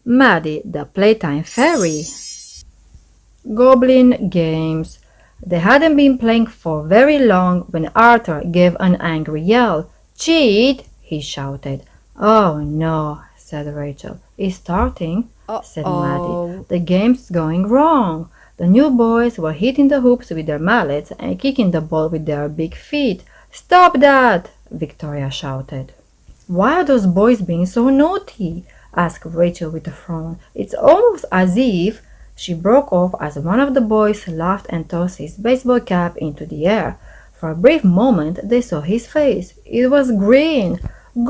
Maddie the Playtime Fairy. Goblin games. They hadn't been playing for very long when Arthur gave an angry yell. "Cheat!" he shouted. "Oh no," said Rachel. "It's starting," said Maddie. Uh-oh. "The game's going wrong." The new boys were hitting the hoops with their mallets and kicking the ball with their big feet. "Stop that!" Victoria shouted. "Why are those boys being so naughty?" asked Rachel with a frown. "It's almost as if—" She broke off as one of the boys laughed and tossed his baseball cap into the air. For a brief moment they saw his face. It was green.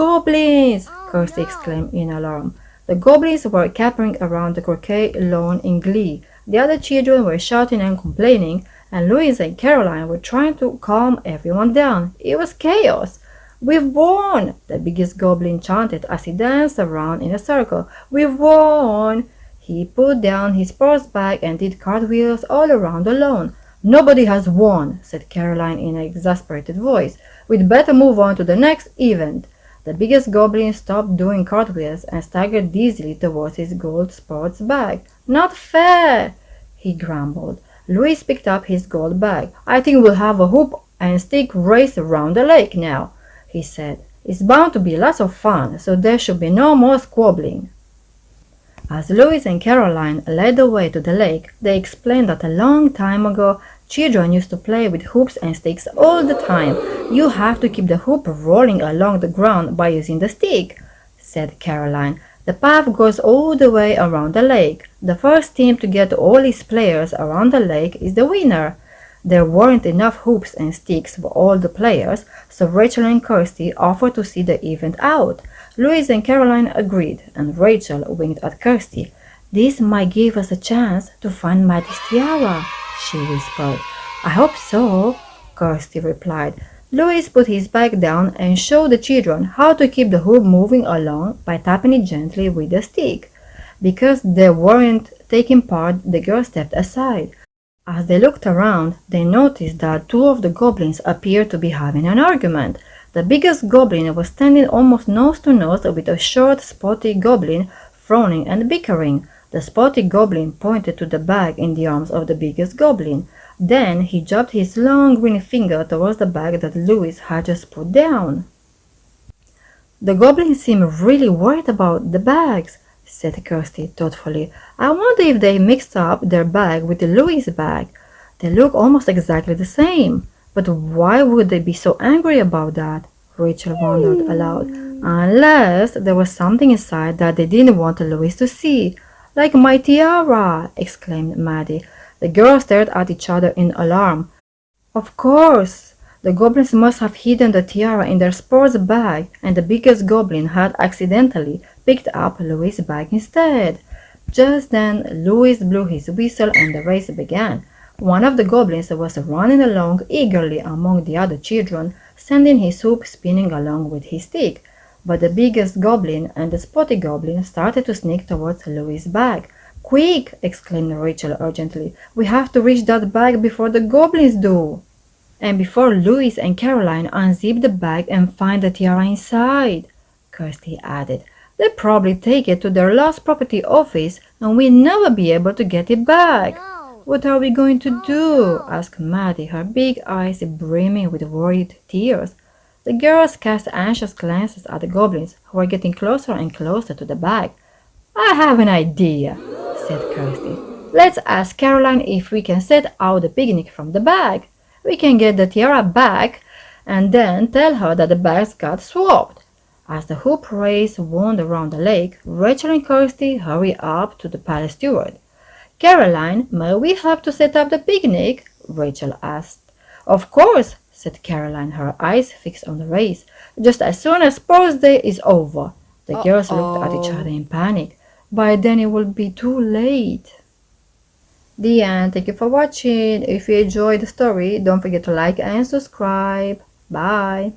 "Goblins!" Kirsty exclaimed in alarm. The goblins were capering around the croquet lawn in glee. The other children were shouting and complaining, and Louise and Caroline were trying to calm everyone down. It was chaos. "We've won!" the biggest goblin chanted as he danced around in a circle. "We've won!" He put down his purse bag and did cartwheels all around the lawn. "Nobody has won," said Caroline in an exasperated voice. "We'd better move on to the next event." The biggest goblin stopped doing cartwheels and staggered dizzily towards his gold sports bag. "Not fair," he grumbled. Louis picked up his gold bag. "I think we'll have a hoop and stick race around the lake now," he said. "It's bound to be lots of fun, so there should be no more squabbling." As Louis and Caroline led the way to the lake, they explained that a long time ago, children used to play with hoops and sticks all the time. "You have to keep the hoop rolling along the ground by using the stick," said Caroline. "The path goes all the way around the lake. The first team to get all its players around the lake is the winner." There weren't enough hoops and sticks for all the players, so Rachel and Kirsty offered to see the event out. Louise and Caroline agreed, and Rachel winked at Kirsty. "This might give us a chance to find Maddie's tiara," she whispered. "I hope so," Kirsty replied. Louis put his bag down and showed the children how to keep the hoop moving along by tapping it gently with a stick. Because they weren't taking part, the girls stepped aside. As they looked around, they noticed that two of the goblins appeared to be having an argument. The biggest goblin was standing almost nose to nose with a short, spotty goblin, frowning and bickering. The spotty goblin pointed to the bag in the arms of the biggest goblin. Then he jabbed his long green finger towards the bag that Louis had just put down. "The goblins seem really worried about the bags," said Kirsty thoughtfully. "I wonder if they mixed up their bag with Louis' bag. They look almost exactly the same. But why would they be so angry about that?" Rachel wondered aloud. "Unless there was something inside that they didn't want Louis to see." "Like my tiara!" exclaimed Maddie. The girls stared at each other in alarm. Of course! The goblins must have hidden the tiara in their sports bag, and the biggest goblin had accidentally picked up Louis' bag instead. Just then Louis blew his whistle and the race began. One of the goblins was running along eagerly among the other children, sending his hoop spinning along with his stick. But the biggest goblin and the spotty goblin started to sneak towards Louis' bag. "Quick!" exclaimed Rachel urgently. "We have to reach that bag before the goblins do!" "And before Louis and Caroline unzip the bag and find the tiara inside," Kirsty added. "They'll probably take it to their lost property office and we'll never be able to get it back." "What are we going to do?" asked Maddie, her big eyes brimming with worried tears. The girls cast anxious glances at the goblins, who were getting closer and closer to the bag. "I have an idea," said Kirsty. "Let's ask Caroline if we can set out the picnic from the bag. We can get the tiara back and then tell her that the bags got swapped." As the hoop race wound around the lake, Rachel and Kirsty hurried up to the palace steward. "Caroline, may we help to set up the picnic?" Rachel asked. "Of course," said Caroline, her eyes fixed on the race. "Just as soon as sports day is over." The girls looked at each other in panic. By then it will be too late. The end. Thank you for watching. If you enjoyed the story, don't forget to like and subscribe. Bye.